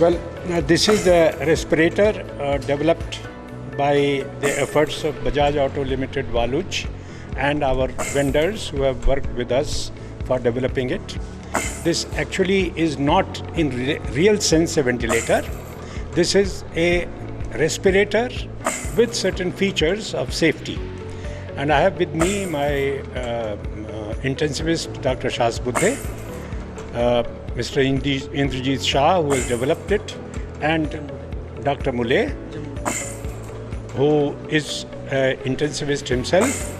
Well, this is the respirator developed by the efforts of Bajaj Auto Limited Waluj and our vendors who have worked with us for developing it. This actually is not in real sense a ventilator. This is a respirator with certain features of safety. And I have with me my intensivist Dr. Shas Buddhe, Mr. Indrajit Shah, who has developed it, and Dr. Mule, who is an intensivist himself.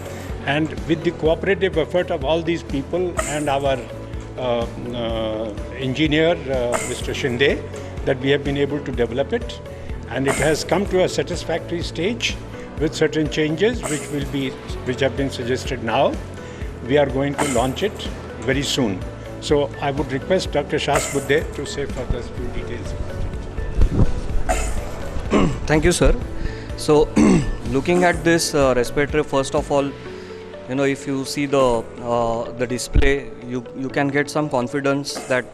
And with the cooperative effort of all these people and our engineer, Mr. Shinde, that we have been able to develop it. And it has come to a satisfactory stage with certain changes which have been suggested now. We are going to launch it very soon. So I would request Dr. Shas Buddhe to say further few details about it. Thank you, sir. So, looking at this respiratory, first of all, if you see the display, you can get some confidence that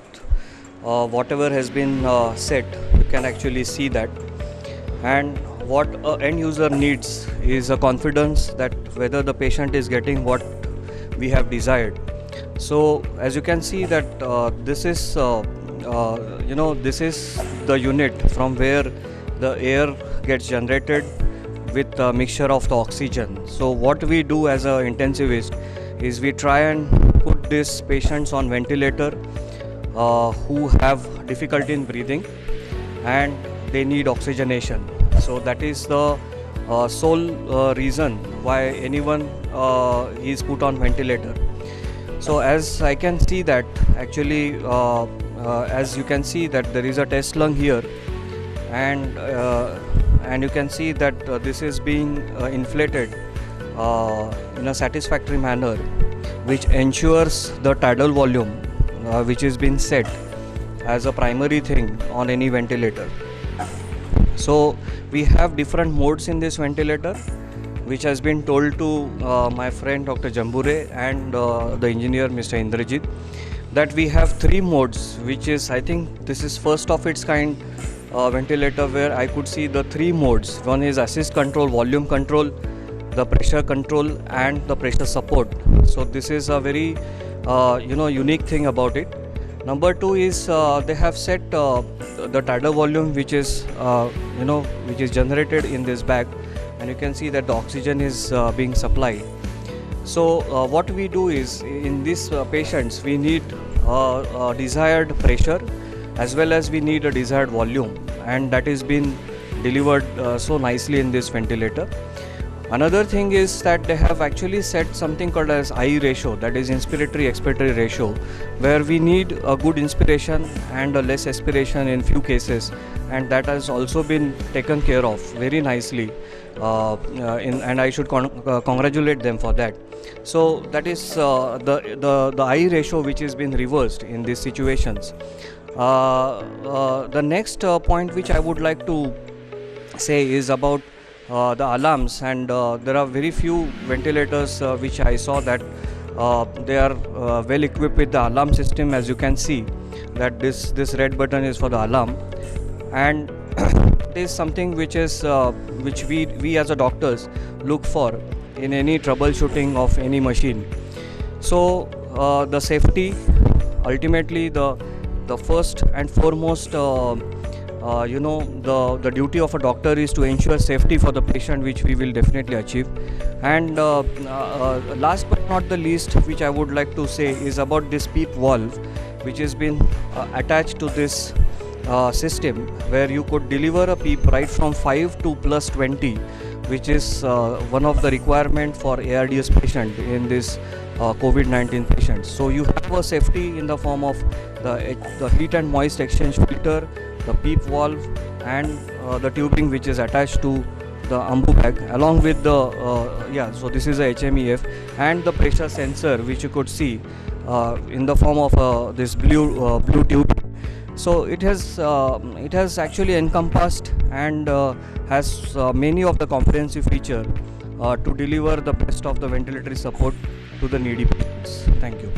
whatever has been set, you can actually see that. And what an end user needs is a confidence that whether the patient is getting what we have desired. So as you can see that this is this is the unit from where the air gets generated with a mixture of the oxygen. So what we do as a intensivist is we try and put these patients on ventilator who have difficulty in breathing and they need oxygenation. So that is the sole reason why anyone is put on ventilator. So as I can see that actually as you can see that there is a test lung here, and you can see that this is being inflated in a satisfactory manner, which ensures the tidal volume which is being set as a primary thing on any ventilator. So we have different modes in this ventilator, which has been told to my friend Dr. Jambure and the engineer Mr. Indrajit, that we have 3 modes, which is, I think this is first of its kind ventilator where I could see the 3 modes. One is assist control, volume control, the pressure control and the pressure support. So this is a very unique thing about it. Number 2 is they have set the tidal volume which is which is generated in this bag, and you can see that the oxygen is being supplied. So what we do is in these patients we need desired pressure as well as we need a desired volume, and that is being delivered so nicely in this ventilator. Another thing is that they have actually set something called as I ratio, that is inspiratory expiratory ratio, where we need a good inspiration and a less expiration in few cases, and that has also been taken care of very nicely and I should congratulate them for that. So that is the I ratio which has been reversed in these situations. The next point which I would like to say is about the alarms, and there are very few ventilators which I saw that they are well equipped with the alarm system. As you can see that this red button is for the alarm, and it is something which is which we as a doctors look for in any troubleshooting of any machine. So the safety, ultimately the first and foremost the duty of a doctor is to ensure safety for the patient, which we will definitely achieve. And last but not the least, which I would like to say is about this PEEP valve, which has been attached to this system, where you could deliver a PEEP right from 5 to plus 20, which is one of the requirement for ARDS patient in this COVID-19 patients. So you have a safety in the form of the heat and moist exchange filter, the PEEP valve, and the tubing which is attached to the AMBU bag, along with the so this is a HMEF, and the pressure sensor which you could see in the form of this blue tube. So it has actually encompassed and has many of the comprehensive feature to deliver the best of the ventilatory support to the needy patients. Thank you.